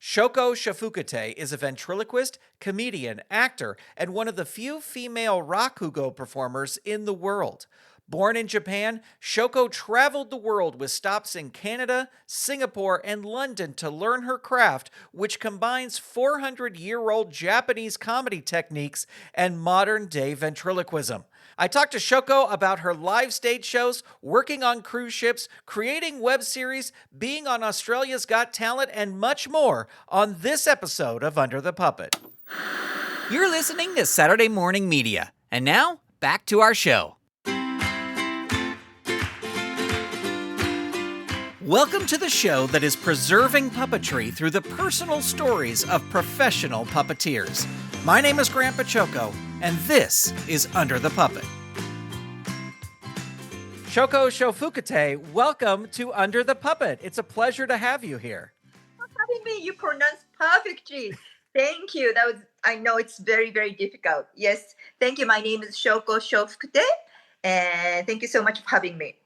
Showko Showfukutei is a ventriloquist, comedian, actor, and one of the few female Rakugo performers in the world. Born in Japan, Shoko traveled the world with stops in Canada, Singapore, and London to learn her craft, which combines 400-year-old Japanese comedy techniques and modern day ventriloquism. I talked to Shoko about her live stage shows, working on cruise ships, creating web series, being on Australia's Got Talent, and much more on this episode of Under the Puppet. You're listening to Saturday Morning Media. And now, back to our show. Welcome to the show that is preserving puppetry through the personal stories of professional puppeteers. My name is Grandpa Choco, and this is Under the Puppet. Showko Showfukutei, welcome to Under the Puppet. It's a pleasure to have you here. Having me, you pronounce perfectly. Thank you. I know it's very, very difficult. Yes. Thank you. My name is Showko Showfukutei, and thank you so much for having me.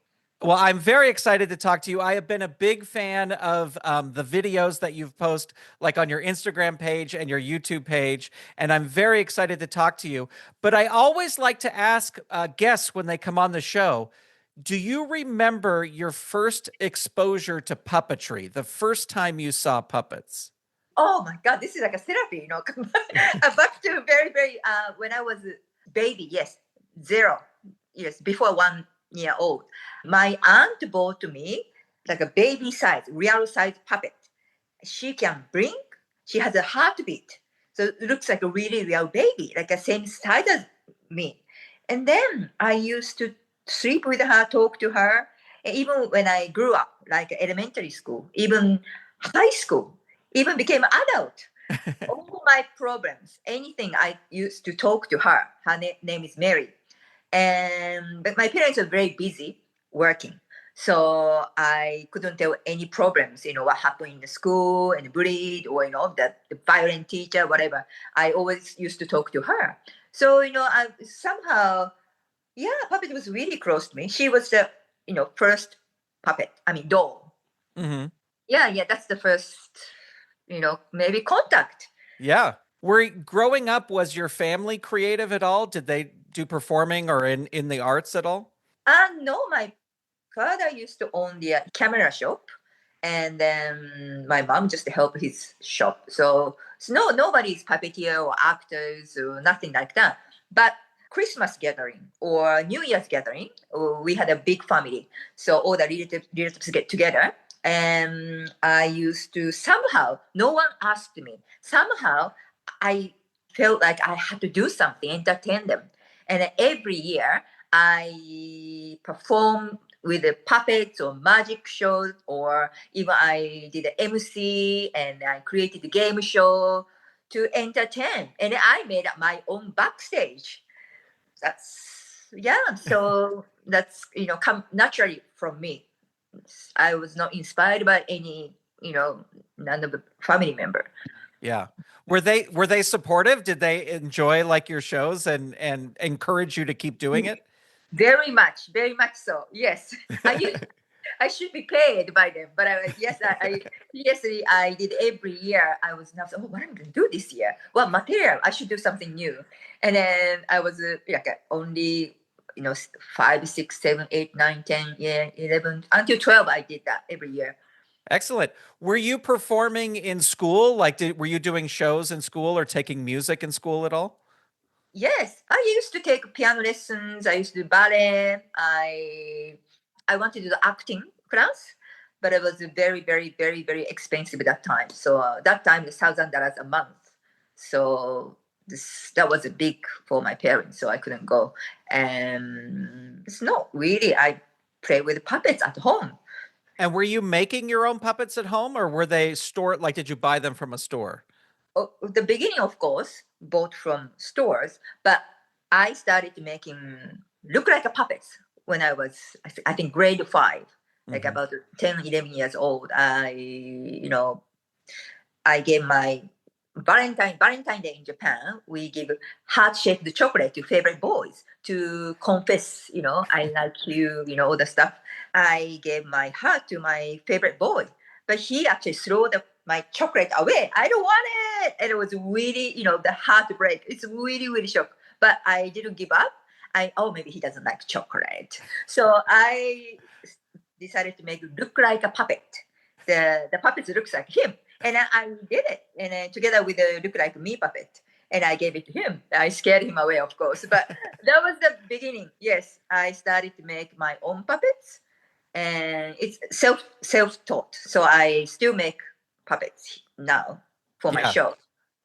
Well, I'm very excited to talk to you. I have been a big fan of the videos that you've posted, like on your Instagram page and your YouTube page, and I'm very excited to talk to you. But I always like to ask guests when they come on the show, do you remember your first exposure to puppetry, the first time you saw puppets? Oh my God, this is like a therapy, Back to very, very, when I was a baby, yes, 0 years, before 1 year old. My aunt bought to me like a baby size, real size puppet. She can blink. She has a heartbeat. So it looks like a really real baby, like the same size as me. And then I used to sleep with her, talk to her. And even when I grew up, like elementary school, even high school, even became adult. All my problems, anything, I used to talk to her. Her name is Mary. But my parents are very busy working. So I couldn't tell any problems, what happened in the school and bullied or, the violent teacher, whatever. I always used to talk to her. So, I somehow, puppet was really close to me. She was the, first puppet, doll. Mm-hmm. Yeah, that's the first, maybe contact. Yeah. Growing up, was your family creative at all? Did they do performing or in the arts at all? No, my father used to own the camera shop, and then my mom just helped his shop. So no, nobody's puppeteer or actors or nothing like that. But Christmas gathering or New Year's gathering, we had a big family. So all the relatives get together. And I used to somehow, no one asked me, somehow I felt like I had to do something, entertain them. And every year I perform with the puppets or magic shows, or even I did an MC and I created a game show to entertain. And I made up my own backstage. So that's, come naturally from me. I was not inspired by any, none of the family member. Yeah. Were they supportive? Did they enjoy like your shows and encourage you to keep doing it? Very much so. Yes. I should be paid by them, but I did every year. I was now, what am I going to do this year? Well, material, I should do something new. And then I was only, 5, 6, 7, 8, 9, 10, 11, until 12. I did that every year. Excellent. Were you performing in school? Were you doing shows in school or taking music in school at all? Yes, I used to take piano lessons. I used to do ballet. I wanted to do the acting class, but it was very, very, very, very expensive at that time. So that time, $1,000 a month. So that was a big for my parents. So I couldn't go. And it's not really. I play with puppets at home. And were you making your own puppets at home, or were they stored? Did you buy them from a store? Oh, the beginning, of course, bought from stores, but I started making look like a puppets when I was, I think, grade 5, like about 10, 11 years old. I gave my Valentine Day in Japan. We give heart-shaped chocolate to favorite boys to confess, I like you, all the stuff. I gave my heart to my favorite boy, but he actually threw the my chocolate away. I don't want it. And it was really, the heartbreak. It's really, really shock. But I didn't give up. Maybe he doesn't like chocolate. So I decided to make it look like a puppet. The puppet looks like him. And I did it. And then together with the look like me puppet. And I gave it to him. I scared him away, of course. But that was the beginning. Yes, I started to make my own puppets. And it's self-taught. So I still make puppets now for my Yeah. show.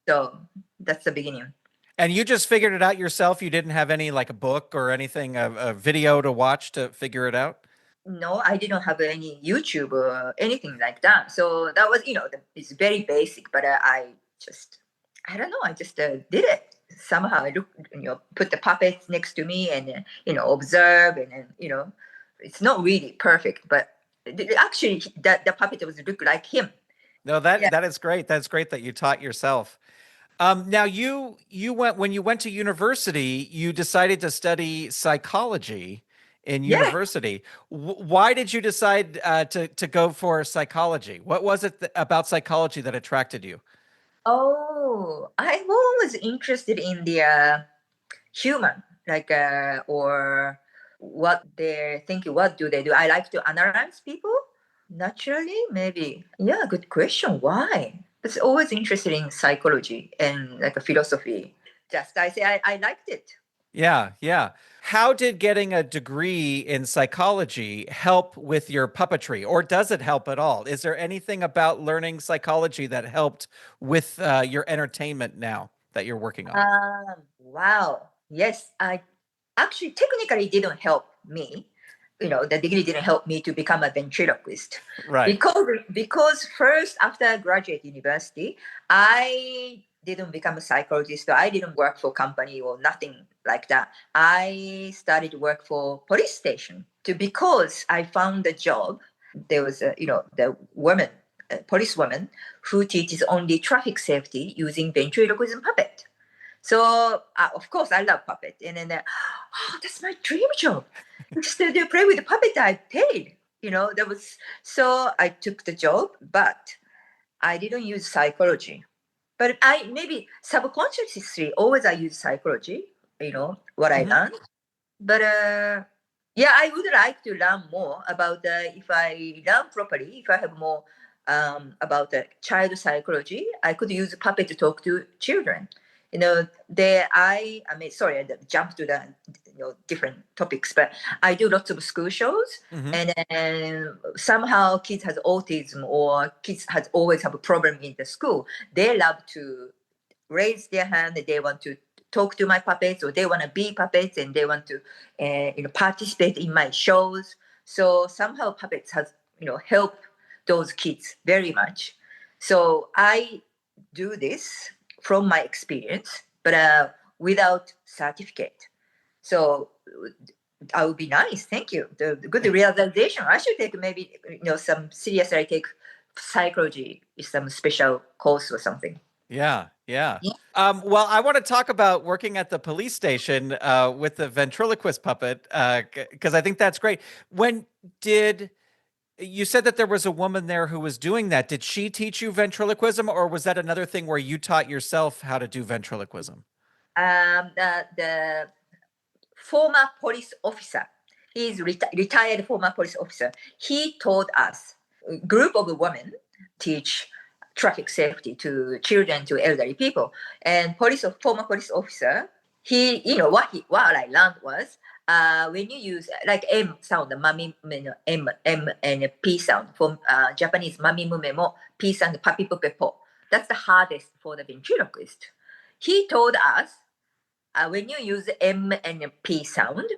So that's the beginning. And you just figured it out yourself? You didn't have any like a book or anything, a video to watch to figure it out? No, I didn't have any YouTube or anything like that. So that was, it's very basic, but I don't know, I just did it. Somehow I look, put the puppets next to me and, observe and then, it's not really perfect, but actually the puppet was look like him. No, Yeah. that is great. That's great that you taught yourself. Now you went when you went to university, you decided to study psychology in Yeah. university. Why did you decide to go for psychology? What was it about psychology that attracted you? Oh, I'm always interested in the human, like or what they're thinking. What do they do? I like to analyze people naturally. Maybe, yeah. Good question. Why? It's always interested in psychology and like a philosophy. Just I say I liked it. Yeah, yeah. How did getting a degree in psychology help with your puppetry, or does it help at all? Is there anything about learning psychology that helped with your entertainment now that you're working on? Wow. Yes, I actually technically didn't help me. The degree didn't help me to become a ventriloquist Right. because first after graduate university, I didn't become a psychologist. I didn't work for company or nothing like that. I started work for police station because I found a job. There was the woman, police woman, who teaches only traffic safety using ventriloquism puppet. So of course I love puppet, and then that's my dream job. Just to play with the puppet, I paid. That was so I took the job, but I didn't use psychology. But I maybe subconsciously always I use psychology. What I Hmm. learned, but yeah, I would like to learn more about if I learn properly, if I have more about the child psychology, I could use puppet to talk to children. I mean, sorry, I jumped to the different topics, but I do lots of school shows, Hmm. and then somehow kids has autism or kids has always have a problem in the school. They love to raise their hand and they want to talk to my puppets or they want to be puppets and they want to participate in my shows. So somehow puppets has help those kids very much. So I do this from my experience, but without certificate. So I would be nice. Thank you. The good realization. I should take maybe some seriously. I take psychology, some special course or something. Yeah, yeah. Well, I want to talk about working at the police station with the ventriloquist puppet because I think that's great. When did you said that there was a woman there who was doing that? Did she teach you ventriloquism, or was that another thing where you taught yourself how to do ventriloquism? The former police officer. He's retired former police officer. He taught us a group of women teach traffic safety to children to elderly people. And former police officer, what I learned was when you use like M sound, the mami, M and P sound from Japanese mami mume mo P sound papi pupe po. That's the hardest for the ventriloquist. He told us when you use M and P sound,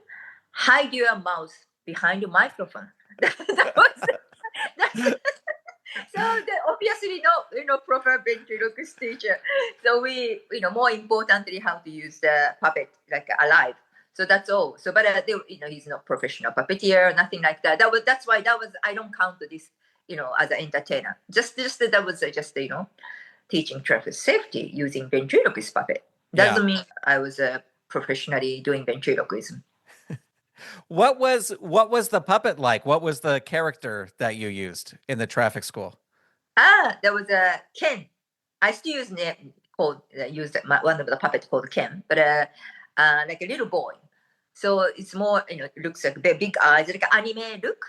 hide your mouth behind the microphone. that was that's so obviously no proper ventriloquist teacher. So we more importantly how to use the puppet like alive. So that's all. So but he's not professional puppeteer, nothing like that. That's why that was I don't count this as an entertainer. Just that was just teaching traffic safety using ventriloquist puppet. Yeah. Doesn't mean I was professionally doing ventriloquism. What was the puppet like? What was the character that you used in the traffic school? There was a Ken. I still use name called one of the puppet called Ken, but like a little boy. So it's more, it looks like big eyes, like anime look,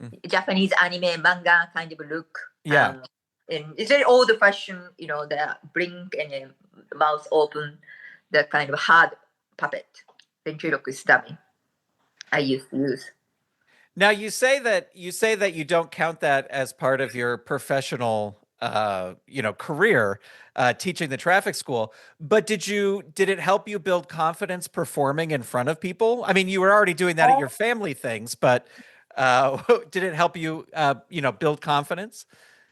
Mm. Japanese anime manga kind of look. Yeah. And it's very old fashioned, the blink and then mouth open, the kind of hard puppet, ventriloquist dummy I used to use. Now you say that you don't count that as part of your professional career teaching the traffic school, but did it help you build confidence performing in front of people? I mean, you were already doing that at your family things, but did it help you build confidence?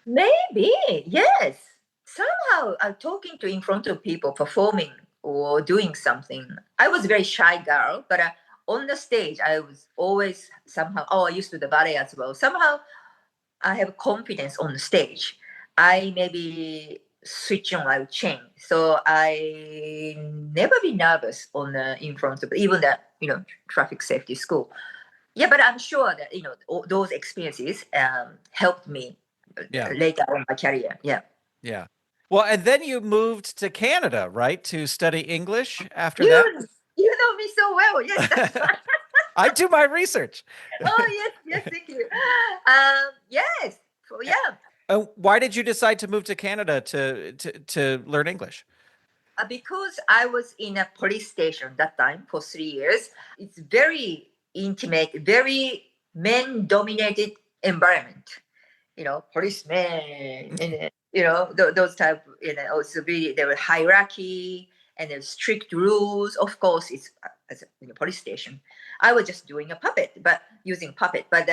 Maybe, yes. Somehow, talking to in front of people, performing or doing something. I was a very shy girl, but on the stage, I was always somehow. Oh, I used to do the ballet as well. Somehow, I have confidence on the stage. I maybe switch on, I would change. So I never be nervous on in front of even the traffic safety school. Yeah, but I'm sure that those experiences helped me Yeah. later on my career. Yeah. Yeah. Well, and then you moved to Canada, right, to study English after that? You you know me so well. Yes, that's fine. I do my research. Oh yes, yes, thank you. Yes. So yeah, Why did you decide to move to Canada to learn English? because I was in a police station that time for 3 years. It's very intimate, very men-dominated environment. Policemen, and those type. Also really there were hierarchy and there's strict rules. Of course, it's as in a police station. I was just doing a puppet, but using puppet, but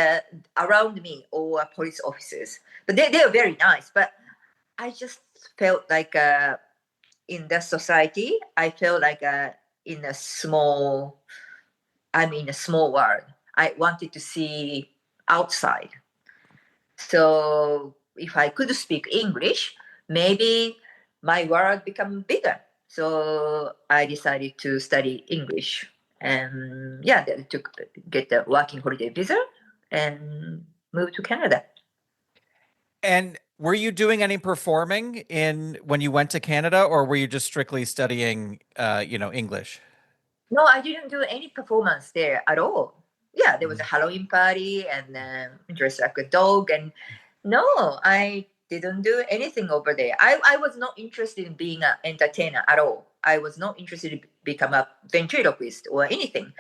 around me all are police officers. But they are very nice. But I just felt like in the society, I felt like in a small. I'm in a small world. I wanted to see outside. So if I could speak English, maybe my world become bigger. So I decided to study English, and yeah, then to get the working holiday visa and move to Canada. And were you doing any performing in when you went to Canada, or were you just strictly studying, English? No, I didn't do any performance there at all. Yeah, there was a Halloween party and dressed like a dog. And no, I didn't do anything over there. I was not interested in being an entertainer at all. I was not interested in become a ventriloquist or anything.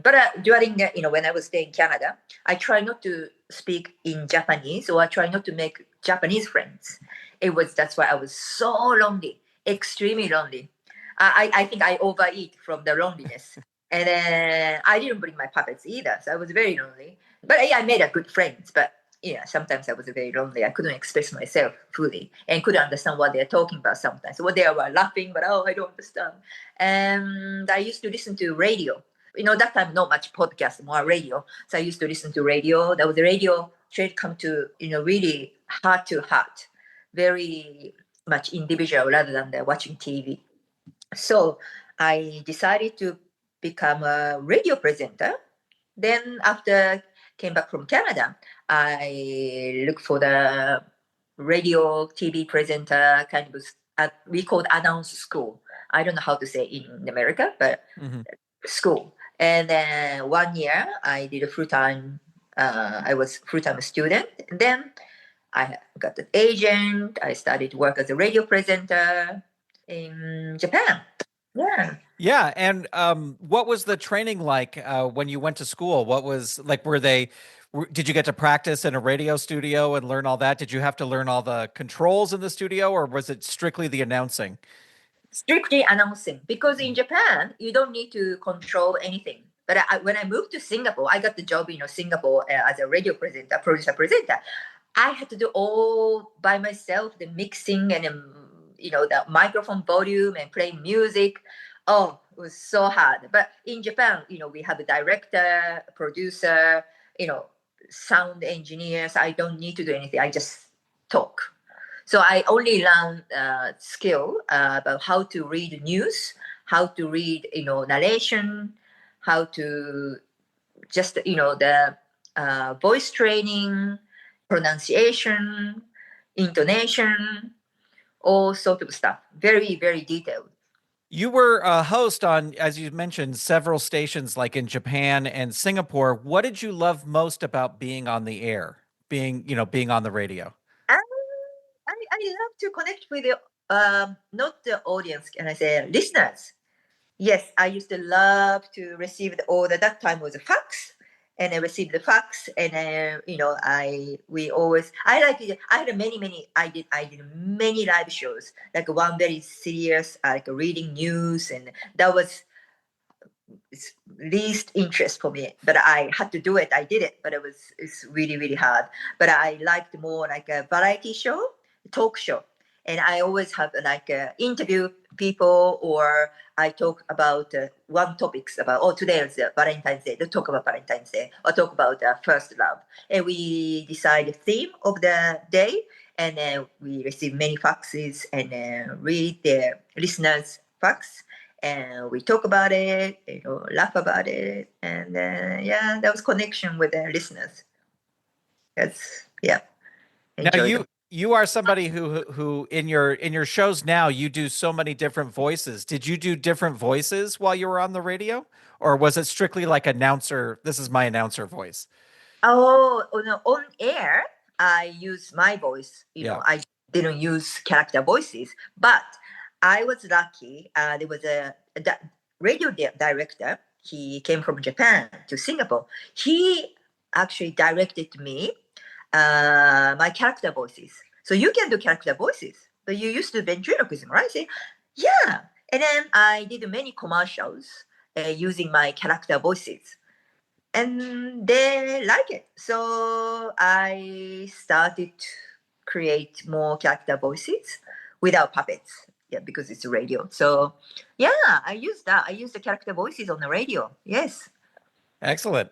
But during, when I was there in Canada, I try not to speak in Japanese or I try not to make Japanese friends. That's why I was so lonely, extremely lonely. I think I overeat from the loneliness. And then I didn't bring my puppets either. So I was very lonely. But yeah, I made a good friends. But yeah, sometimes I was very lonely. I couldn't express myself fully and couldn't understand what they're talking about sometimes. So what they were laughing, but oh, I don't understand. And I used to listen to radio. That time not much podcast, more radio. So I used to listen to radio. That was the radio trade come to, really heart to heart, very much individual rather than the watching TV. So I decided to become a radio presenter. Then after came back from Canada, I looked for the radio TV presenter kind of we called announce school. I don't know how to say in America, but Hmm. school. And then 1 year I did a full time. I was full time student. And then I got an agent. I started to work as a radio presenter in Japan. Yeah. Yeah, and what was the training like when you went to school? What was like? Did you get to practice in a radio studio and learn all that? Did you have to learn all the controls in the studio, or was it strictly the announcing? Strictly announcing because in Japan you don't need to control anything. But when I moved to Singapore, I got the job in Singapore as a radio presenter, producer presenter. I had to do all by myself, the mixing and the microphone volume and playing music. Oh, it was so hard. But in Japan, we have a director, producer, you know, sound engineers. I don't need to do anything. I just talk. So I only learned skill about how to read news, how to read, narration, how to the voice training, pronunciation, intonation, all sort of stuff. Very, very detailed. You were a host on, as you mentioned, several stations like in Japan and Singapore. What did you love most about being on the air, being on the radio? And I love to connect with the not the audience, can I say listeners? Yes, I used to love to receive the order. That time was a fax, and I received the fax, and I like it. I had many. I did many live shows, like one very serious, like reading news, and that was it's least interest for me, but I had to do it. I did it, but it's really really hard. But I liked more like a variety show, talk show, and I always have like interview people, or I talk about one topics about today is Valentine's Day. They talk about Valentine's Day, or talk about first love, and we decide the theme of the day, and then we receive many faxes and read the listeners' fax, and we talk about it, laugh about it, and yeah, that was connection with the listeners. That's yeah, Now enjoyed them. you are somebody who in your shows now you do so many different voices. Did you do different voices while you were on the radio, or was it strictly like announcer? This is my announcer voice. On air, I use my voice. Yeah. I didn't use character voices, but I was lucky. There was a radio director. He came from Japan to Singapore. He actually directed me my character voices. So you can do character voices. But you used to ventriloquism, right? Say, yeah. And then I did many commercials using my character voices, and they like it. So I started to create more character voices without puppets. Yeah, because it's radio. So yeah, I use that. I use the character voices on the radio. Yes. Excellent.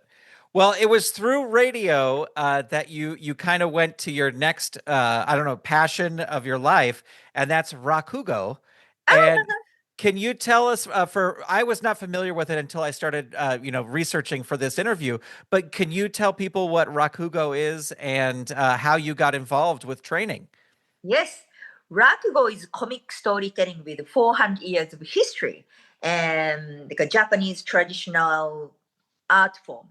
Well, it was through radio that you kind of went to your next I don't know, passion of your life, and that's Rakugo. And can you tell us for I was not familiar with it until I started researching for this interview, but can you tell people what Rakugo is and how you got involved with training? Yes, Rakugo is comic storytelling with 400 years of history and like a Japanese traditional art form.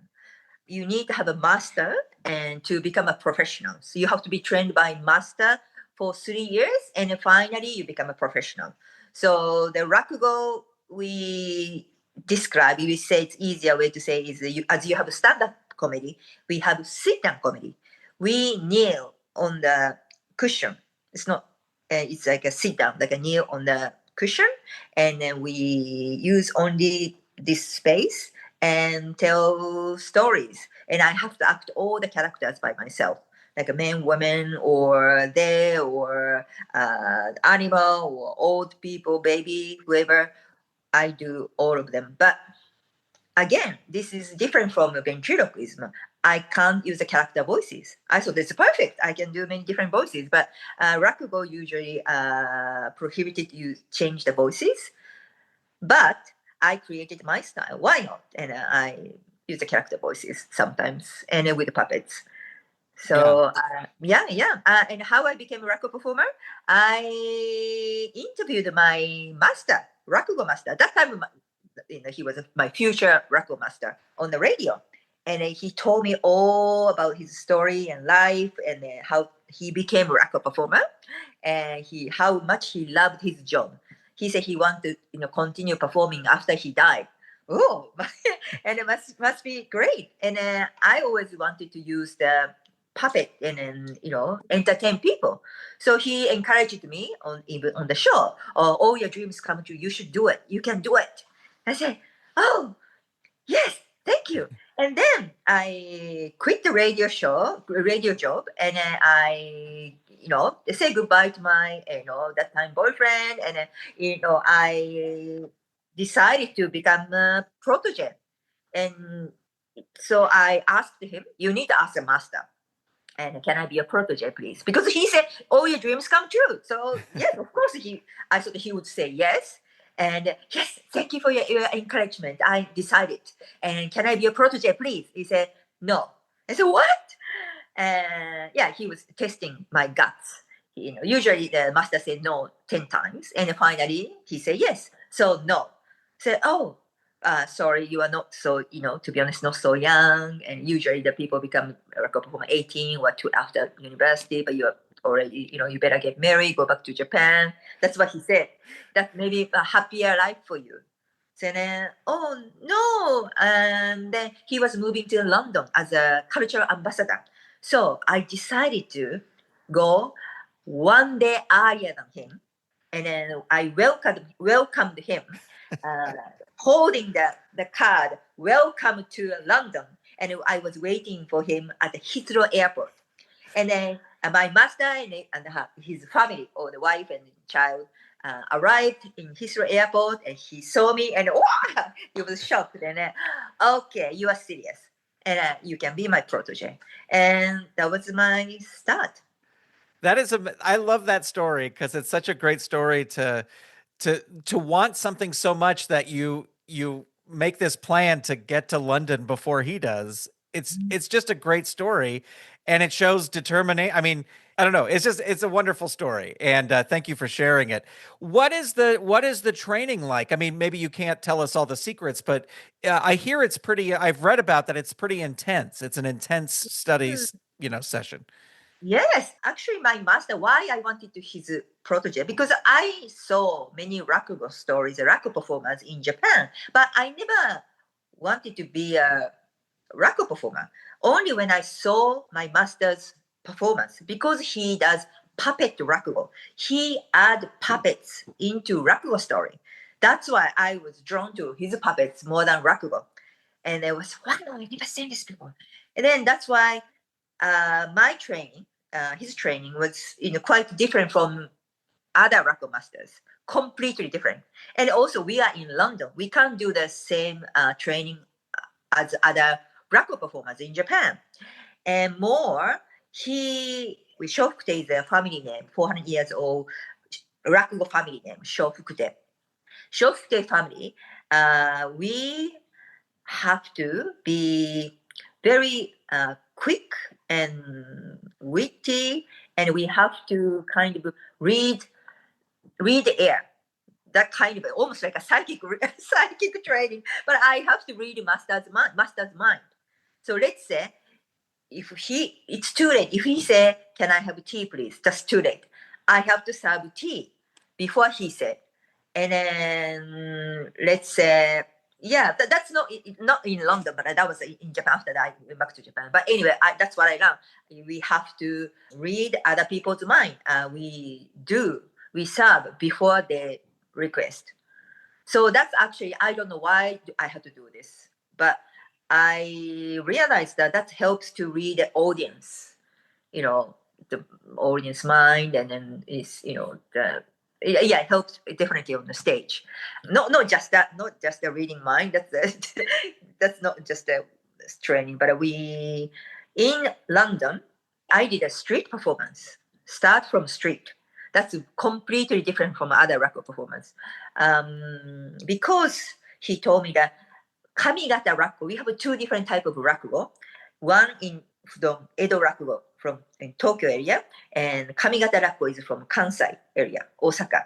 You need to have a master and to become a professional. So you have to be trained by master for 3 years, and then finally you become a professional. So the Rakugo we describe, we say it's easier way to say is as you have a stand-up comedy, we have sit-down comedy. We kneel on the cushion. It's not. It's like a sit down, like a kneel on the cushion, and then we use only this space and tell stories. And I have to act all the characters by myself, like a man, woman, or they, or animal, or old people, baby, whoever. I do all of them. But again, this is different from ventriloquism. I can't use the character voices. I thought it's perfect. I can do many different voices, but Rakugo usually prohibited you change the voices. But I created my style. Why not? And I use the character voices sometimes, and with the puppets. Yeah. So yeah. And how I became a Rakugo performer, I interviewed my master, Rakugo master. That time, he was my future Rakugo master on the radio, and he told me all about his story and life, and how he became a Rakugo performer, and how much he loved his job. He said he wanted to continue performing after he died. Oh, and it must be great. And I always wanted to use the puppet and then entertain people. So he encouraged me even on the show. Oh, all your dreams come true. You should do it. You can do it. I said, oh yes, thank you. And then I quit the radio job, and then I say goodbye to my that time boyfriend, and then I decided to become a protege. And so I asked him, you need to ask the master, and can I be a protege, please? Because he said, all your dreams come true. So yes, of course I thought he would say yes. And yes, thank you for your encouragement. I decided. And can I be a protege, please? He said, no. I said, what? Yeah, he was testing my guts. Usually the master said no 10 times, and finally he said yes. So no. Said, oh, sorry, you are not so, to be honest, not so young. And usually the people become record performer 18 or two after university, but you're already, you better get married, go back to Japan. That's what he said. That maybe a happier life for you. So then, oh no. And then he was moving to London as a cultural ambassador. So I decided to go one day earlier than him. And then I welcomed him, uh, holding the card, welcome to London. And I was waiting for him at the Heathrow Airport. And then my master and his family, or the wife and child, arrived in Heathrow Airport, and he saw me, and wow, he was shocked. And okay, you are serious, and you can be my protege. And that was my start. That is I love that story because it's such a great story to want something so much that you make this plan to get to London before he does. It's just a great story, and it shows determination. I mean, I don't know. It's a wonderful story, and thank you for sharing it. What is the training like? I mean, maybe you can't tell us all the secrets, but I hear it's pretty. I've read about that. It's pretty intense. It's an intense studies, session. Yes, actually, my master, why I wanted to his protege, because I saw many rakugo stories, raku performers in Japan, but I never wanted to be a raku performer. Only when I saw my master's performance, because he does puppet rakugo, he add puppets into rakugo story. That's why I was drawn to his puppets more than rakugo. And I was, wow, I've never seen this before. And then that's why my training, his training was quite different from other rakugo masters, completely different. And also, we are in London. We can't do the same training as other rakugo performers in Japan. And more, Showfukutei is a family name, 400 years old rakugo family name, Showfukutei. Showfukutei family, we have to be very quick and witty, and we have to kind of read the air. That kind of almost like a psychic training, but I have to read master's mind. So let's say it's too late. If he say, "Can I have tea, please?" That's too late. I have to serve tea before he said, and then let's say, yeah, that's not in London, but that was in Japan after that I went back to Japan. But anyway, that's what I learned. We have to read other people's mind. We serve before they request. So that's actually, I don't know why I had to do this, but I realized that helps to read the audience, the audience mind, and then it helps definitely on the stage. Not just that, not just the reading mind. That's not just a training, but in London, I did a street performance. Start from street. That's completely different from other rakugo performance, because he told me that Kamigata rakugo, we have two different type of rakugo. One from Edo rakugo from in Tokyo area, and Kamigata rakugo is from Kansai area, Osaka.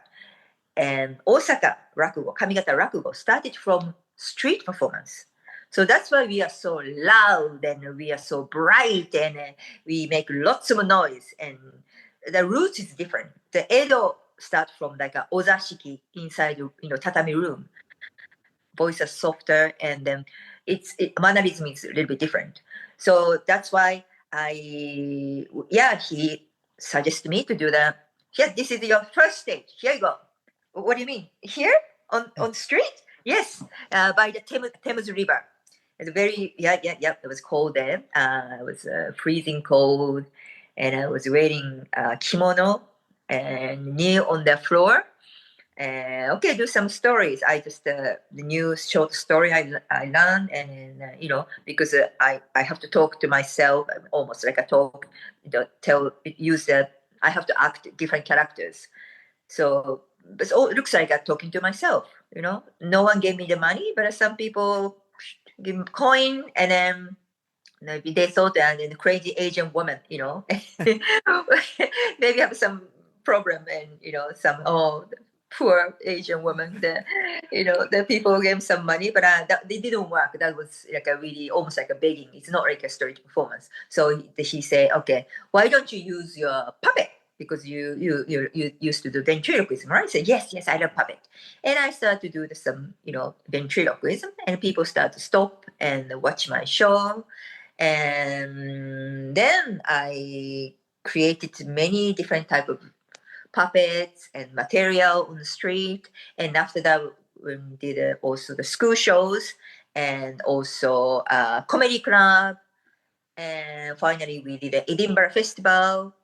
And Osaka rakugo, Kamigata rakugo started from street performance. So that's why we are so loud and we are so bright, and we make lots of noise, and the roots is different. The Edo start from like a ozashiki inside, tatami room. Voice is softer, and then mannerism is a little bit different. So that's why he suggested me to do that. Here, this is your first stage. Here you go. What do you mean? Here on street? Yes, by the Thames River. It's very It was cold then. It was freezing cold, and I was wearing kimono and knee on the floor. Okay, do some stories. I just the new short story I learned, and because I have to talk to myself, almost like a talk, I have to act different characters. So it looks like I'm talking to myself. No one gave me the money, but some people give me coin, and then maybe they thought that I'm a crazy Asian woman. Maybe have some problem, and some poor Asian woman. The people gave some money, but they didn't work. That was like a really almost like a begging. It's not like a stage performance. So he said, okay, why don't you use your puppet? Because you used to do ventriloquism, right? I said, yes, I love puppet. And I started to do some, ventriloquism, and people start to stop and watch my show. And then I created many different type of puppets and material on the street. And after that, we did also the school shows and also comedy club. And finally, we did the Edinburgh Festival.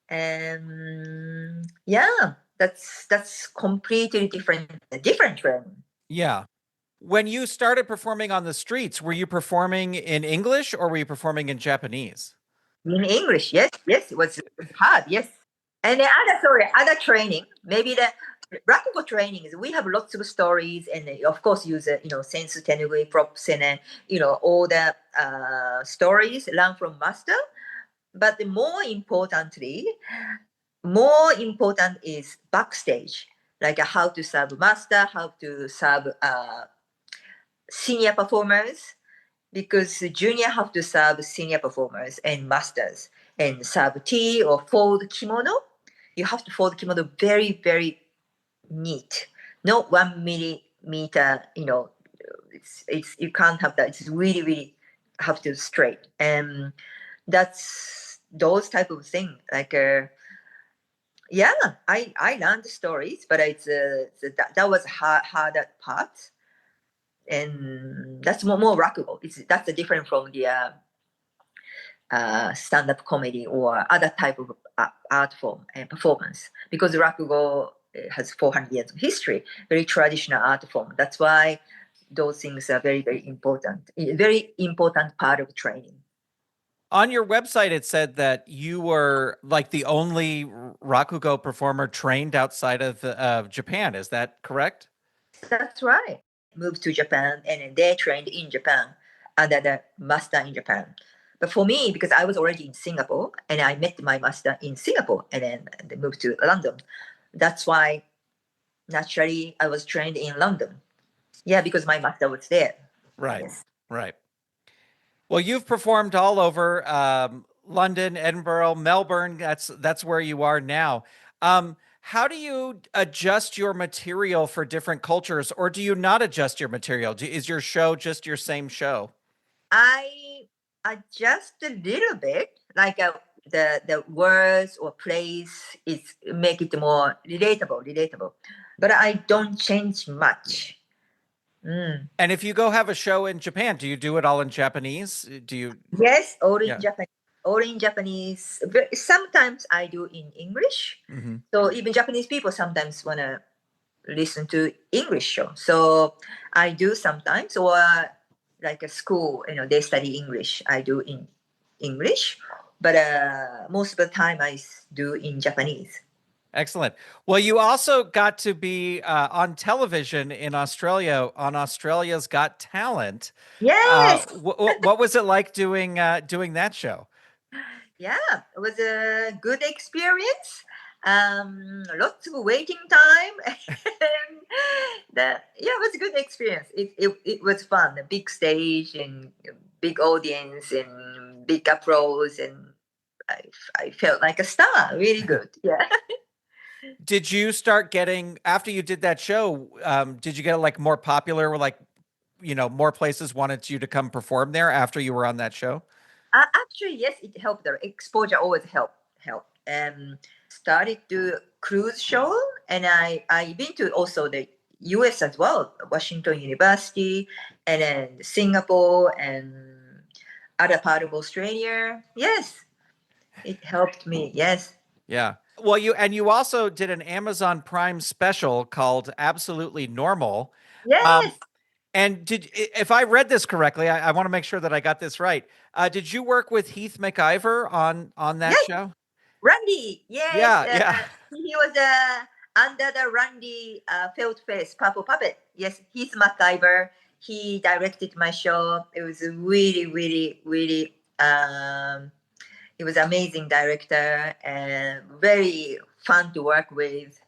And yeah, that's completely different trend. Yeah. When you started performing on the streets, were you performing in English or were you performing in Japanese? In English, yes, it was hard, yes. And the other training, maybe the Rakugo training is we have lots of stories, and of course use sense tenugui props and all the stories learned from master. But the more important is backstage, like how to serve master, how to serve senior performers, because the junior have to serve senior performers and masters and serve tea or fold kimono. You have to fold kimono very, very neat, not 1 millimeter. It's you can't have that. It's really, really have to straight, and that's those type of thing. Like, yeah, I learned the stories, but that was harder part, and that's more Rakugo. That's the different from the stand-up comedy or other type of art form and performance, because Rakugo has 400 years of history, very traditional art form. That's why those things are very, very important, very important part of training. On your website, it said that you were like the only Rakugo performer trained outside of Japan. Is that correct? That's right. Moved to Japan, and then they trained in Japan under the master in Japan. But for me, because I was already in Singapore and I met my master in Singapore and then they moved to London, that's why naturally I was trained in London. Yeah, because my master was there. Right. Yes. Right. Well, you've performed all over London, Edinburgh, Melbourne. That's where you are now. How do you adjust your material for different cultures, or do you not adjust your material? Is your show just your same show? I adjust a little bit, like the words or place is make it more relatable. But I don't change much. Mm. And if you go have a show in Japan, do you do it all in Japanese? Do you? Yes, all in Yeah. Japanese. All in Japanese. Sometimes I do in English. Mm-hmm. So even Japanese people sometimes wanna listen to English show. So I do sometimes, or like a school, they study English. I do in English, but most of the time I do in Japanese. Excellent. Well, you also got to be on television in Australia on Australia's Got Talent. Yes. What was it like doing that show? Yeah, it was a good experience. Lots of waiting time. And it was a good experience. It was fun. A big stage and big audience and big applause, and I felt like a star. Really good. Yeah. Did you start getting after you did that show? Did you get like more popular? Where like more places wanted you to come perform there after you were on that show? Actually, yes, it helped. The exposure always help. Started to cruise show, and I been to also the U.S. as well, Washington University, and then Singapore and other part of Australia. Yes, it helped me. Yes. Yeah. Well, you also did an Amazon Prime special called Absolutely Normal. Um, Yes. and if I read this correctly, I want to make sure that I got this right. Did you work with Heath McIver on that Yes. show? Randy. Yes. Yeah, yeah. He was under the Randy felt face purple puppet. Yes, he's MacGyver. He directed my show. It was a really, really, really. He was amazing director and very fun to work with.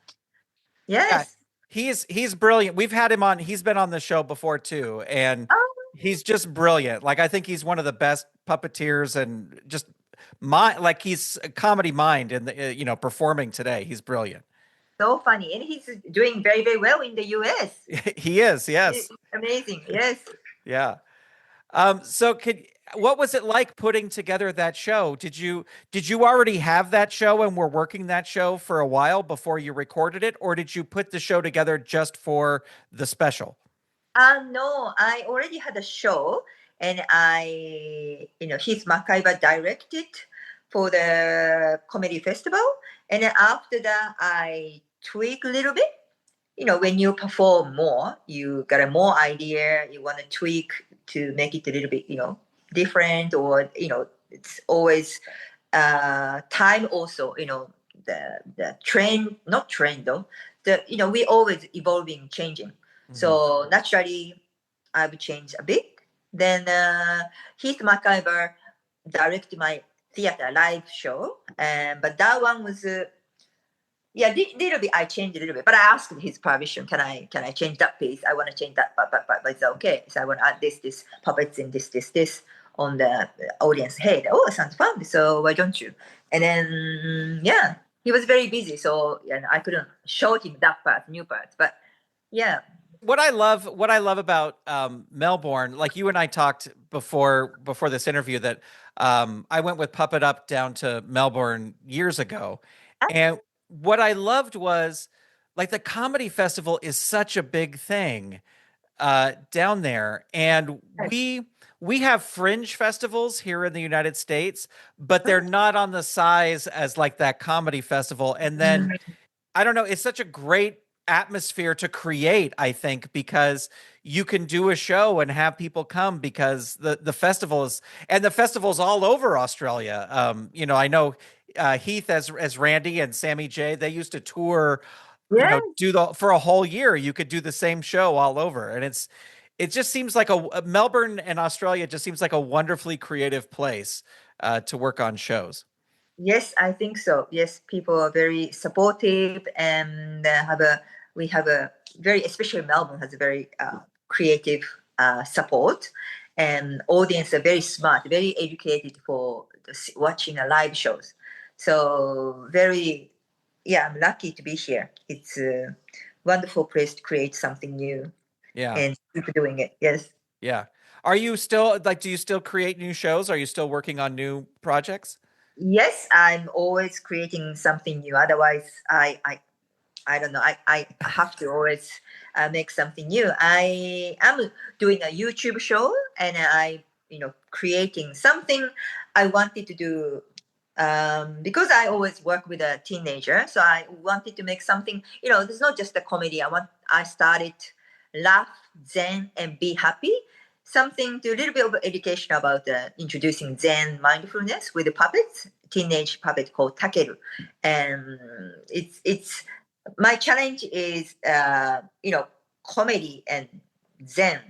Yeah, Yes. he's brilliant. We've had him on. He's been on the show before too, and Oh, he's just brilliant. Like I think he's one of the best puppeteers, and just like he's a comedy mind in the performing today. He's brilliant. so funny. And he's doing very, very well in the US. He is, yes, Amazing. Yes. yeah. So what was it like putting together that show? Did you already have that show and were working that show for a while before you recorded it, or did you put the show together just for the special? No, I already had a show, and he's MacGyver directed for the comedy festival. And then after that, I tweak a little bit. When you perform more, you got a more idea. You want to tweak to make it a little bit, different, or it's always time also. The trend, not trend though. We always evolving, changing. Mhm. So naturally, I've changed a bit. Then Heath MacIver directed my theater live show, but that one was yeah, little bit. I changed a little bit, but I asked his permission. Can I change that piece? I want to change that, but it's okay. So I want to add this puppets and this on the audience head. Oh, it sounds fun. So why don't you? And then yeah, he was very busy, so yeah, I couldn't show him that part, new part. But yeah, What I love about Melbourne, like you and I talked before this interview, that I went with Puppet Up down to Melbourne years ago, and what I loved was like the comedy festival is such a big thing down there, and we have fringe festivals here in the United States, but they're not on the size as like that comedy festival. And then I don't know, it's such a great atmosphere to create, I think, because you can do a show and have people come because the festival is, and the festival's all over Australia. I know Heath as Randy and Sammy J, they used to tour, yeah. do the for a whole year. You could do the same show all over. And it just seems like Melbourne and Australia just seems like a wonderfully creative place to work on shows. Yes, I think so. Yes, people are very supportive, and we have a very, especially Melbourne has a very creative support, and audience are very smart, very educated for watching a live shows. So very, yeah, I'm lucky to be here. It's a wonderful place to create something new Yeah. and keep doing it. Yes. Yeah. Are you still like, do you still create new shows? Are you still working on new projects? Yes, I'm always creating something new. Otherwise, I don't know. I have to always make something new. I am doing a YouTube show, and creating something I wanted to do because I always work with a teenager. So I wanted to make something. It's not just a comedy. I started laugh, zen, and be happy. Something to a little bit of education about introducing Zen mindfulness with the puppets, teenage puppet called Takeru, and it's my challenge is comedy and zen.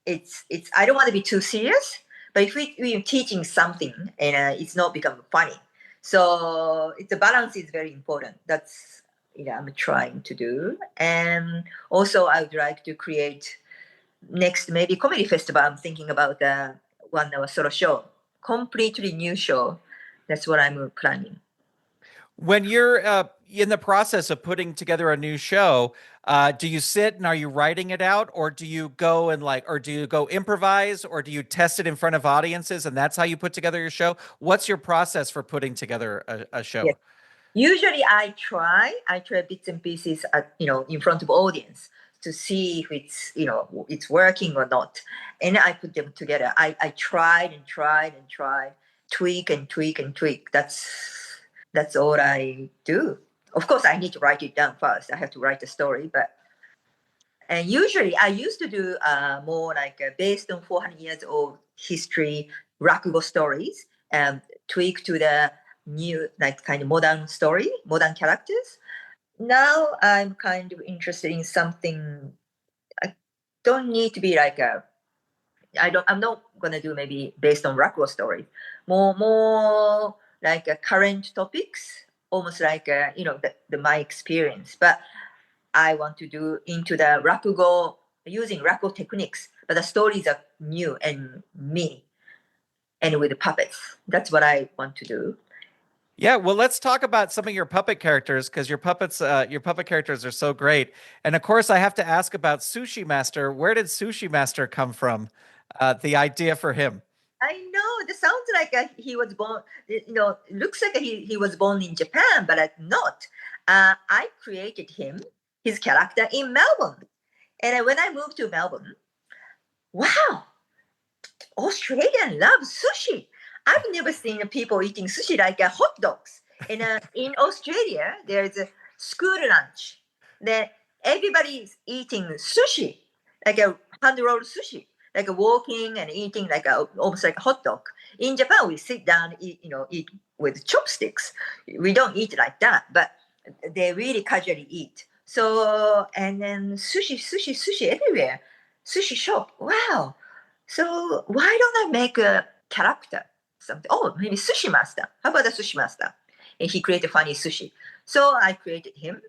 It's I don't want to be too serious, but if we're teaching something and it's not become funny, so the balance is very important. That's I'm trying to do. And also I would like to create next maybe comedy festival. I'm thinking about the 1 hour solo show, completely new show. That's what I'm planning. When you're in the process of putting together a new show, do you sit and are you writing it out, or do you go and or do you go improvise, or do you test it in front of audiences and that's how you put together your show? What's your process for putting together a show? Usually I try bits and pieces in front of audience to see if it's working or not. And I put them together. I tried and tried and tried, tweak and tweak and tweak. That's all I do. Of course I need to write it down first. I have to write the story, but and usually I used to do more like based on 400 years old history, Rakugo stories, tweak to the new, like kind of modern story, modern characters. Now I'm kind of interested in something. I don't need to be like a. I'm not gonna do maybe based on Rakugo story. More like current topics almost like my experience. But I want to do into the Rakugo using Rakugo techniques, but the stories are new and me and with the puppets. That's what I want to do. Yeah, well, let's talk about some of your puppet characters because your puppet characters are so great. And of course, I have to ask about Sushi Master. Where did Sushi Master come from? The idea for him. I know this sounds like he was born. Looks like he was born in Japan, but not. I created his character in Melbourne, and when I moved to Melbourne, wow, Australian love sushi. I've never seen people eating sushi like hot dogs. And in Australia, there's a school lunch. Then everybody's eating sushi, like a hand rolled sushi, like walking and eating like almost like a hot dog. In Japan, we sit down, eat with chopsticks. We don't eat like that, but they really casually eat. So and then sushi everywhere. Sushi shop. Wow. So why don't I make a character? Something. Oh, maybe sushi master. How about the sushi master? And he created funny sushi. So I created him.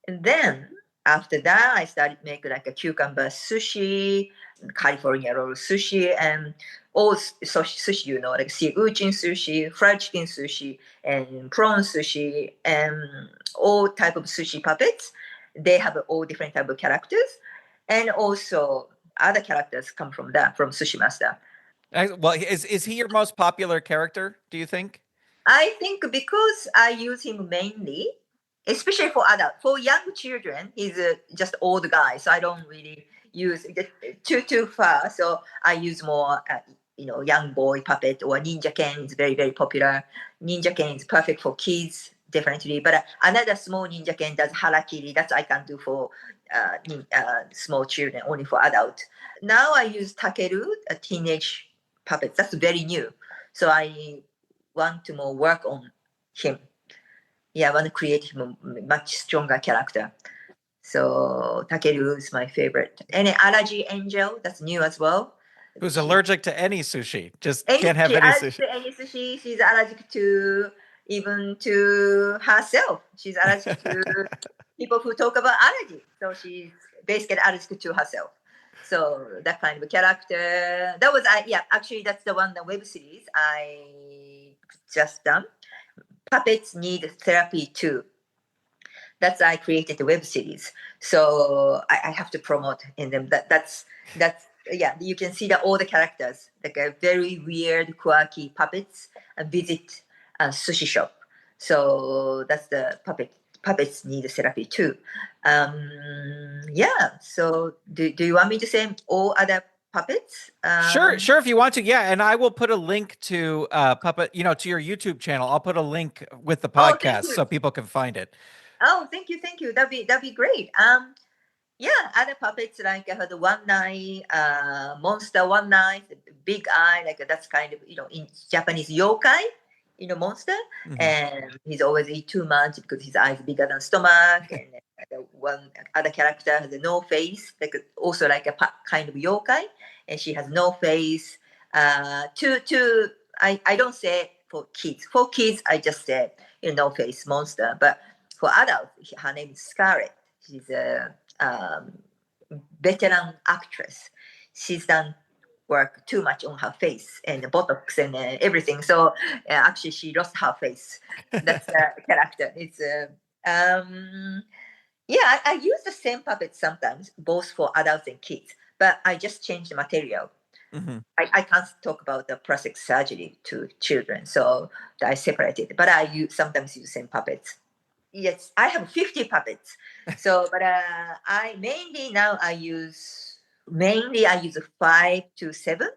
And then after that, I started making like a cucumber sushi, California roll sushi, and all sushi, like sea urchin sushi, fried chicken sushi, and prawn sushi, and all type of sushi puppets. They have all different type of characters, and also other characters come from Sushi Master. Well, is he your most popular character, do you think? I think because I use him mainly, especially for adults. For young children, he's just old guy, so I don't really use it too far. So I use more, young boy puppet or Ninja Ken is very very popular. Ninja Ken is perfect for kids, definitely. But another small Ninja Ken does harakiri. That's I can do for small children, only for adults. Now I use Takeru, a teenage puppet. That's very new. So I want to more work on him. Yeah, I want to create him a much stronger character. So Takeru is my favorite. And Allergy Angel, that's new as well. Who's allergic to any sushi? Just Any can't have sushi, any allergic sushi. to any sushi. She's allergic to even to herself. She's allergic to people who talk about allergy. So she's basically allergic to herself. So that kind of a character. That was actually that's the one the web series I just done. Puppets need therapy too. That's I created the web series. So I have to promote in them. That's yeah. You can see that all the characters like a very weird, quirky puppets visit a sushi shop. So that's the puppets need therapy too. Yeah. So do you want me to say all other puppets? Sure, sure. If you want to, yeah. And I will put a link to puppet, to your YouTube channel. I'll put a link with the Oh, thank podcast you. so people can find it. Oh, thank you. That'd be great. Yeah, other puppets like the one eye, monster one eye, big eye, like that's kind of in Japanese yokai, monster, and he's always eat too much because his eyes bigger than stomach, and the one other character has no face, like also like a kind of yokai, and she has no face. I don't say for kids. For kids, I just say no face monster, but for adults, her name is Scarlett. She's a veteran actress. She's done work too much on her face and the botox and everything. So actually, she lost her face. That's the character. It's yeah. I use the same puppet sometimes, both for adults and kids. But I just changed the material. I can't talk about the plastic surgery to children, so I separated. But I sometimes use same puppets. Yes, I have 50 puppets. So, but I mainly I use 5 to 7.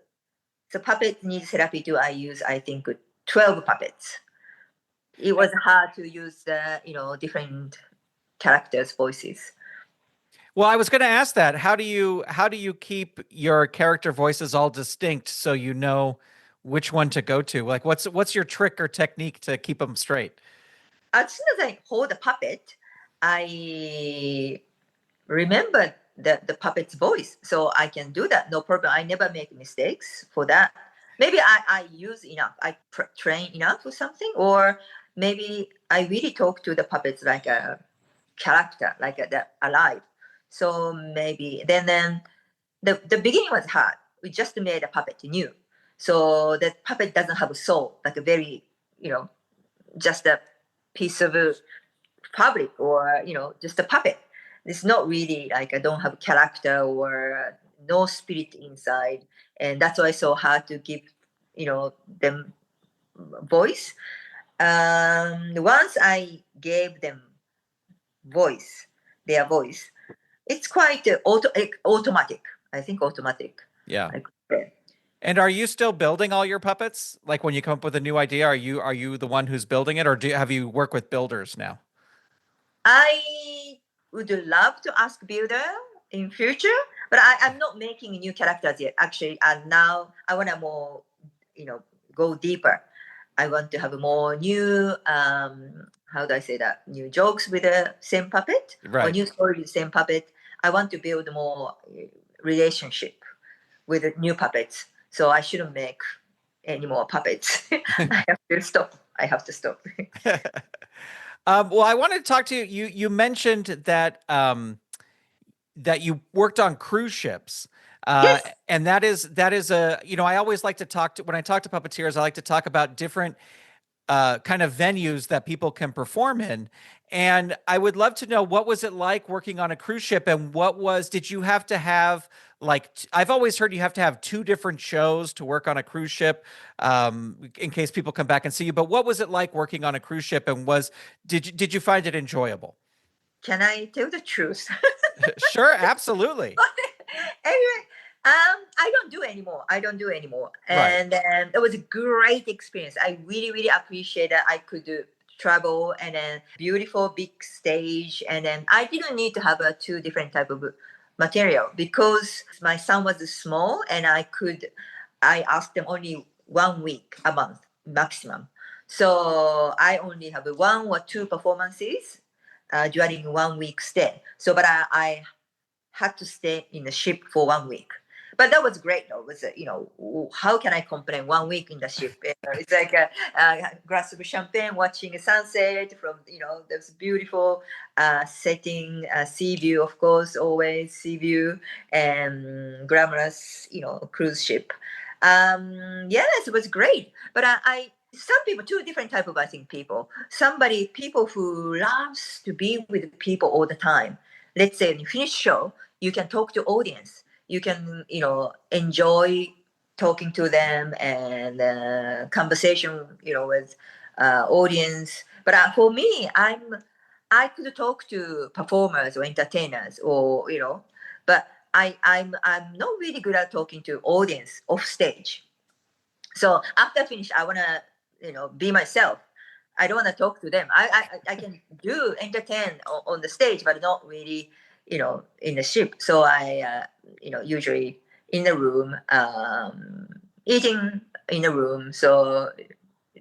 So puppet needs therapy too. I use I think 12 puppets. It was hard to use the different characters' voices. Well, I was going to ask that. How do you keep your character voices all distinct so you know which one to go to? Like, what's your trick or technique to keep them straight? As soon as I hold the puppet, I remember the puppet's voice, so I can do that, no problem. I never make mistakes for that. Maybe I use enough, I train enough or something, or maybe I really talk to the puppets like a character, like they're alive. So maybe then the beginning was hard. We just made a puppet new, so the puppet doesn't have a soul, like a very, just a piece of fabric, or just a puppet. It's not really like I don't have a character or no spirit inside, and that's why it's so hard to give them voice. Once I gave them voice, their voice, it's quite automatic. I think automatic. Yeah. Like, yeah. And are you still building all your puppets? Like when you come up with a new idea, are you the one who's building it, or have you work with builders now? I would love to ask builder in future, but I'm not making new characters yet. Actually, now I want to more, you know, go deeper. I want to have more new, how do I say that? New jokes with the same puppet, or Right. new story with the same puppet. I want to build more relationship with the new puppets. So I shouldn't make any more puppets. I have to stop. I have to stop. Well, I wanted to talk to you. You mentioned that that you worked on cruise ships. Yes. And that is a, I always like to talk to, when I talk to puppeteers, I like to talk about different kind of venues that people can perform in. And I would love to know, what was it like working on a cruise ship, and did you have to have like, I've always heard you have to have two different shows to work on a cruise ship, in case people come back and see you. But what was it like working on a cruise ship, and did you find it enjoyable? Can I tell the truth? Sure, absolutely. Anyway, I don't do anymore. I don't do anymore. Right. And it was a great experience. I really, really appreciate that I could travel, and then beautiful big stage. And then I didn't need to have two different type of material because my son was small, and I asked them only 1 week a month maximum. So I only have one or two performances during 1 week stay. So, but I had to stay in the ship for 1 week. But that was great though. It was, how can I complain 1 week in the ship? It's like a glass of champagne, watching a sunset from, this beautiful setting, sea view, of course, always sea view, and glamorous, cruise ship. Yes, it was great. But some people, two different type of, I think, people. People who loves to be with people all the time. Let's say when you finish show, you can talk to audience. You can, enjoy talking to them, and conversation, with audience. But for me, I could talk to performers or entertainers, or but I'm not really good at talking to audience off stage. So after I finish, I wanna be myself. I don't want to talk to them. I can do entertain on the stage, but not really in the ship. So I usually in the room, eating in the room, so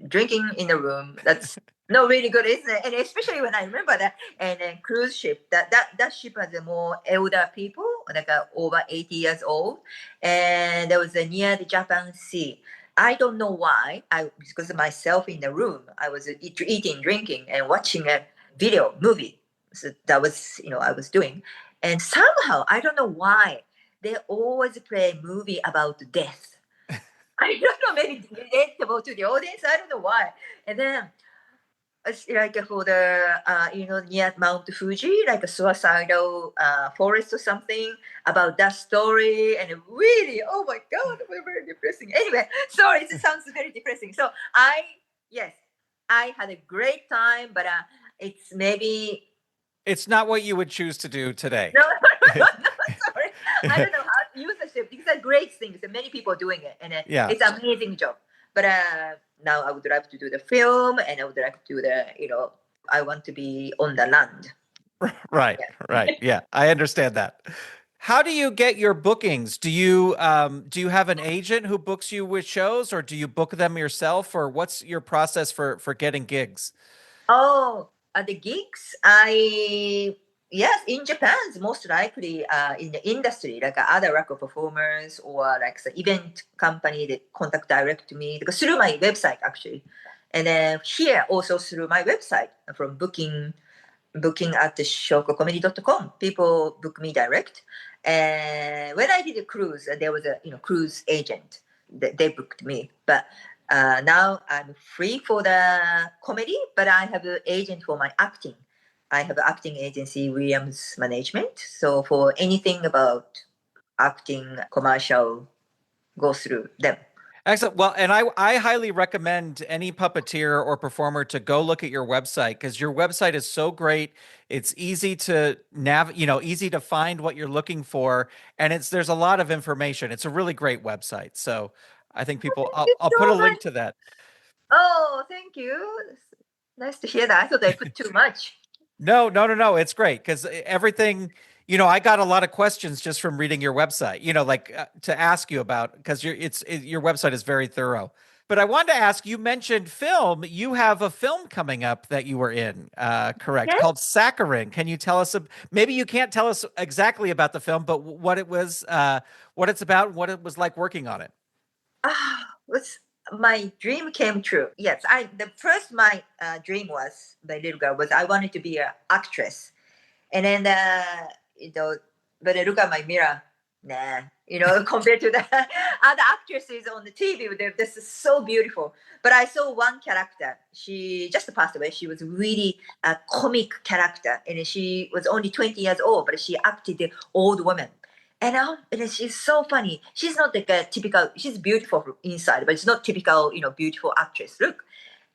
drinking in the room. That's not really good, isn't it? And especially when I remember that, and then cruise ship, that ship has more elder people, like over 80 years old, and there was a near the Japan Sea. I don't know why. Because of myself in the room, I was eating, drinking, and watching a movie. So that was I was doing, and somehow I don't know why they always play movie about death. I don't know, maybe relatable to the audience. I don't know why. And then it's like for the near Mount Fuji, like a suicidal forest or something, about that story, and really, oh my god, very, very depressing. Anyway, sorry, it sounds very depressing. So yes, I had a great time, but it's maybe It's not what you would choose to do today. no, sorry, I don't know how to use the ship. These are great things, and many people are doing it, and Yeah. it's an amazing job. But now I would like to do the film, and I would like to do I want to be on the land. Right. Yeah. Right. Yeah. I understand that. How do you get your bookings? Do you have an agent who books you with shows, or do you book them yourself, or what's your process for getting gigs? Oh, at the gigs, yes, in Japan, most likely in the industry, like other record performers, or like the event company that contact direct to me, because through my website actually. And then here also through my website from booking at the showkocomedy.com. People book me direct. And when I did a cruise, there was a cruise agent. They booked me. But now I'm free for the comedy, but I have an agent for my acting. I have an acting agency, Williams Management. So for anything about acting, commercial, go through them. Excellent. Well, and I highly recommend any puppeteer or performer to go look at your website because your website is so great. It's easy to easy to find what you're looking for, and there's a lot of information. It's a really great website. So I think people, Thank you I'll put a so link much. to that. Oh, thank you. Nice to hear that. I thought I put too much. No, no, no, no. It's great because everything, I got a lot of questions just from reading your website, like to ask you about because your website is very thorough. But I wanted to ask, you mentioned film. You have a film coming up that you were in, correct, Yes. called Saccharine. Can you tell us, maybe you can't tell us exactly about the film, but what it was, what it's about, what it was like working on it? Was my dream came true. Yes, I the first my dream was my little girl was I wanted to be an actress, and then but I look at my mirror, nah, compared to the other actresses on the TV, this is so beautiful. But I saw one character. She just passed away. She was really a comic character, and she was only 20 years old, but she acted the old woman. And she's so funny. She's not like a typical. She's beautiful from inside, but it's not typical, beautiful actress look.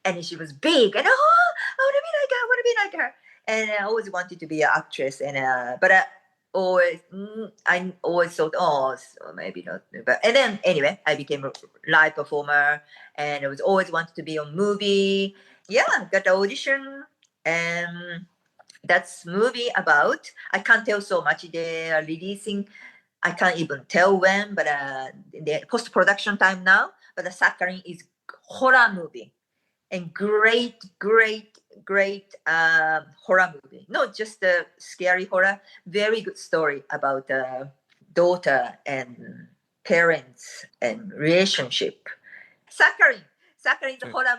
And she was big, and I want to be like her. I want to be like her. And I always wanted to be an actress, and but I always thought, oh, so maybe not. But and then anyway, I became a live performer, and I was always wanted to be on movie. Yeah, got the audition, and that's movie about. I can't tell so much. They are releasing. I can't even tell when, but the post production time now. But the Saccharine is horror movie and great, great, great horror movie. Not just a scary horror, very good story about daughter and parents and relationship. Saccharine. Saccharine is a horror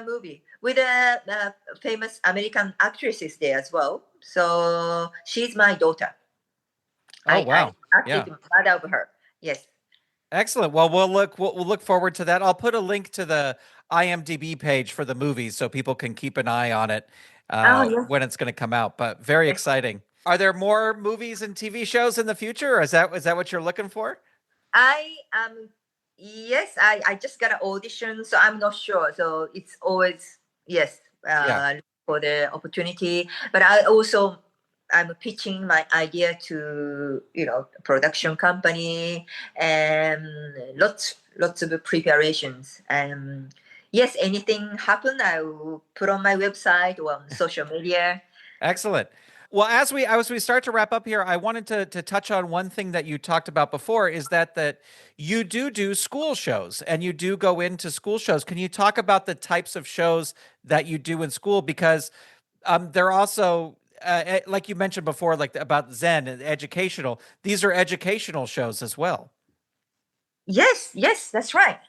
movie with a famous American actresses there as well. So she's my daughter. Oh, I wow. acted Yeah. mother of her. Yes. Excellent. Well, we'll look forward to that. I'll put a link to the IMDb page for the movie so people can keep an eye on it Oh yes. when it's going to come out. But very Yes. exciting. Are there more movies and TV shows in the future? Or is that what you're looking for? I yes, I just got an audition, so I'm not sure. So it's always yes, Yeah. for the opportunity. But I'm pitching my idea to production company and lots of preparations. And yes, anything happen, I will put on my website or on social media. Excellent. Well, as we start to wrap up here, I wanted to touch on one thing that you talked about before is that you do school shows and you do go into school shows. Can you talk about the types of shows that you do in school? Because they're also like you mentioned before, like about Zen and educational. These are educational shows as well. Yes, yes, that's right.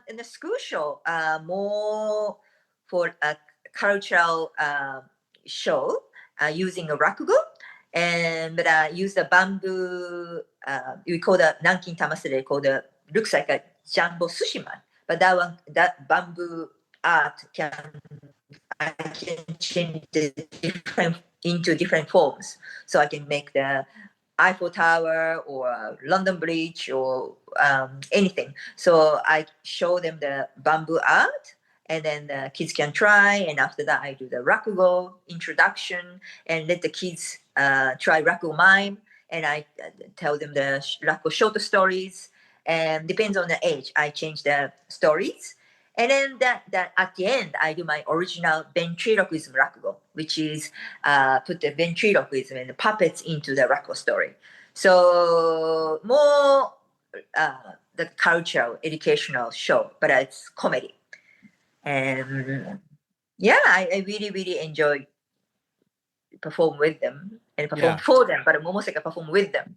In the school show, more for a cultural show using a rakugo, and but use the bamboo. We call the Nankin Tamasere. Called the looks like a jumbo sushi man, but that bamboo art I can change the different into different forms, so I can make the Eiffel Tower or London Bridge or anything. So I show them the bamboo art, and then the kids can try. And after that, I do the Rakugo introduction and let the kids try Rakugo mime. And I tell them the Rakugo short stories. And depends on the age, I change the stories. And then that at the end, I do my original ventriloquism Rakugo, which is put the ventriloquism and the puppets into the Rakugo story. So more the cultural, educational show, but it's comedy. And yeah, I really, really enjoy perform with them and perform Yeah. for them, but Momoseka perform with them.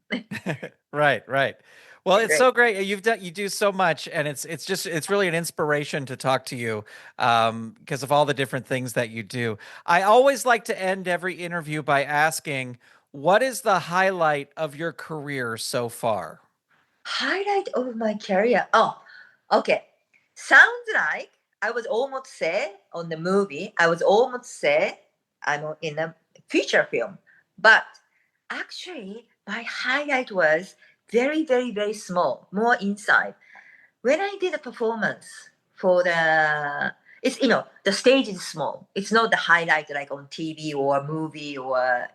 Right, right. Well, Yeah, it's great. so great. You do so much, and it's really an inspiration to talk to you because of all the different things that you do. I always like to end every interview by asking, what is the highlight of your career so far? Highlight of my career. Oh, okay. Sounds like I was almost say on the movie. I was almost say I'm in a feature film, but actually my highlight was very, very, very small, more inside. When I did a performance for the, it's the stage is small. It's not the highlight like on TV or movie or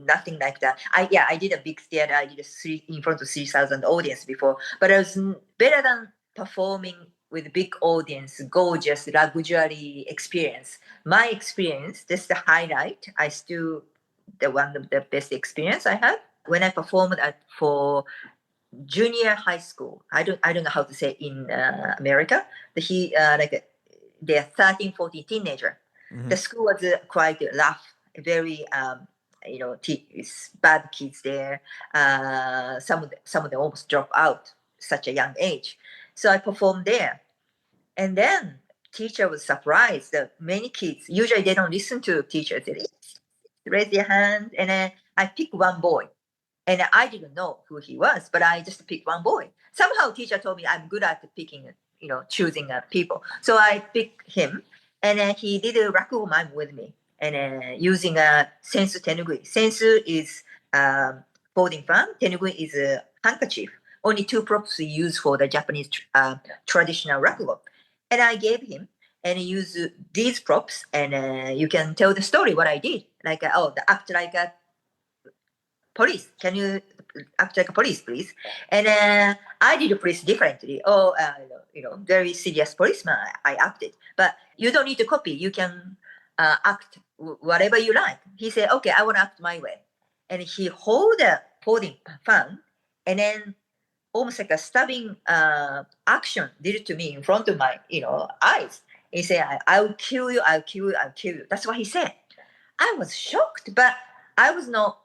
nothing like that. I did a big theater. I did a three in front of 3,000 audience before, but it was better than performing with big audience, gorgeous luxury experience. My experience, that's the highlight. I still the one of the best experience I had when I performed for junior high school. I don't know how to say in America. He they're 13, 14 teenager. Hmm. The school was quite rough, very bad kids there. Some of them almost drop out such a young age. So I performed there, and then teacher was surprised that many kids usually they don't listen to teachers. They raise their hand, and then I pick one boy and I didn't know who he was, but I just picked one boy. Somehow, teacher told me I'm good at picking, choosing people. So I picked him, and he did a rakugo mime with me, and using a sensu tenugui. Sensu is folding fan. Tenugui is a handkerchief. Only two props we use for the Japanese traditional rakugo, and I gave him. And use these props, and you can tell the story what I did. Like, the act like a police. Can you act like a police, please? And I did the police differently. Oh, very serious policeman. I acted, but you don't need to copy. You can act whatever you like. He said, okay, I want to act my way, and he hold a holding fan, and then almost like a stabbing action did it to me in front of my eyes. He said, I will kill you. I'll kill you. I'll kill you. That's what he said. I was shocked, but I was not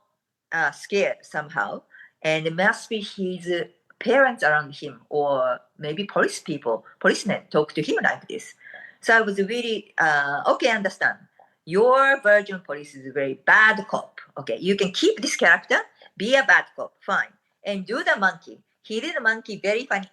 scared somehow. And it must be his parents around him, or maybe policemen talk to him like this. So I was really, okay, understand. Your version police is a very bad cop. Okay, you can keep this character, be a bad cop, fine. And do the monkey. He did the monkey very funny,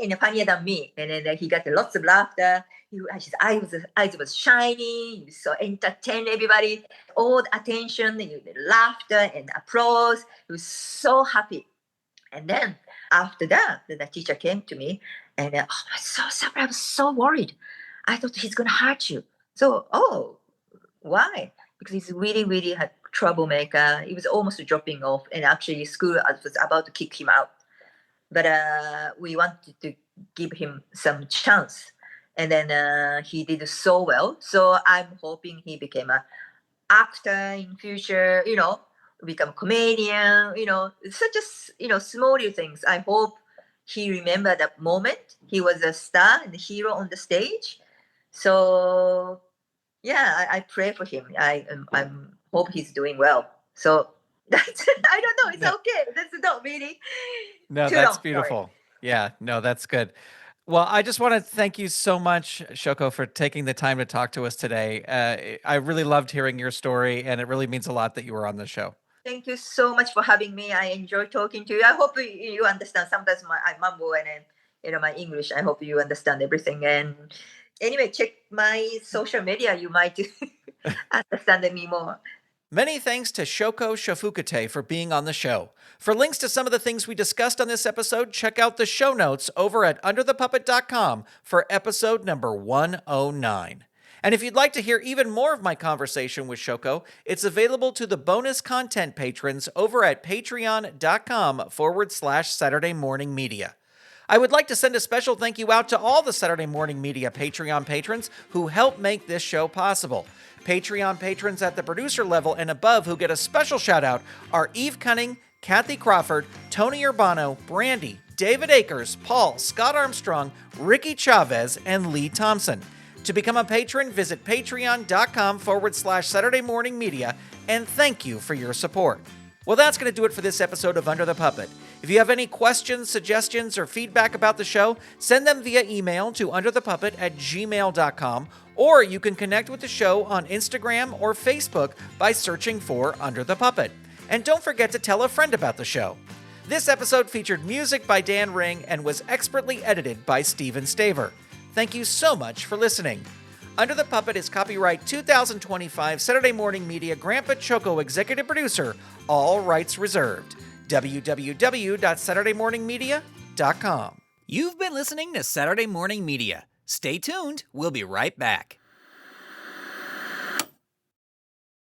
and funnier than me. And then he got lots of laughter. His eyes was shiny. He was so entertained everybody, all the attention, the laughter and applause. He was so happy. And then after that, the teacher came to me, and I was so surprised. I was so worried. I thought he's gonna hurt you. So, why? Because he's really, really had troublemaker. He was almost dropping off, and actually, school was about to kick him out. But we wanted to give him some chance, and then he did so well. So I'm hoping he became a actor in future, become a comedian, such as, small little things. I hope he remember that moment. He was a star and a hero on the stage. So yeah, I pray for him. I'm hope he's doing well. So that's, I don't know. It's No, okay. That's not really no, too that's long. Sorry. beautiful. Yeah, no, that's good. Well, I just want to thank you so much, Shoko, for taking the time to talk to us today. I really loved hearing your story, and it really means a lot that you were on the show. Thank you so much for having me. I enjoy talking to you. I hope you understand. Sometimes I mumble, and then my English. I hope you understand everything. And anyway, check my social media. You might understand me more. Many thanks to Showko Showfukutei for being on the show. For links to some of the things we discussed on this episode, check out the show notes over at underthepuppet.com for episode number 109. And if you'd like to hear even more of my conversation with Showko, it's available to the bonus content patrons over at patreon.com/Saturday Morning Media. I would like to send a special thank you out to all the Saturday Morning Media Patreon patrons who help make this show possible. Patreon patrons at the producer level and above who get a special shout out are Eve Cunning, Kathy Crawford, Tony Urbano, Brandy, David Akers, Paul, Scott Armstrong, Ricky Chavez, and Lee Thompson. To become a patron, visit patreon.com/Saturday Morning Media, and thank you for your support. Well, that's going to do it for this episode of Under the Puppet. If you have any questions, suggestions, or feedback about the show, send them via email to underthepuppet@gmail.com, or you can connect with the show on Instagram or Facebook by searching for Under the Puppet. And don't forget to tell a friend about the show. This episode featured music by Dan Ring and was expertly edited by Steven Staver. Thank you so much for listening. Under the Puppet is copyright 2025 Saturday Morning Media Grandpa Choco Executive Producer, all rights reserved. www.saturdaymorningmedia.com. You've been listening to Saturday Morning Media. Stay tuned, we'll be right back.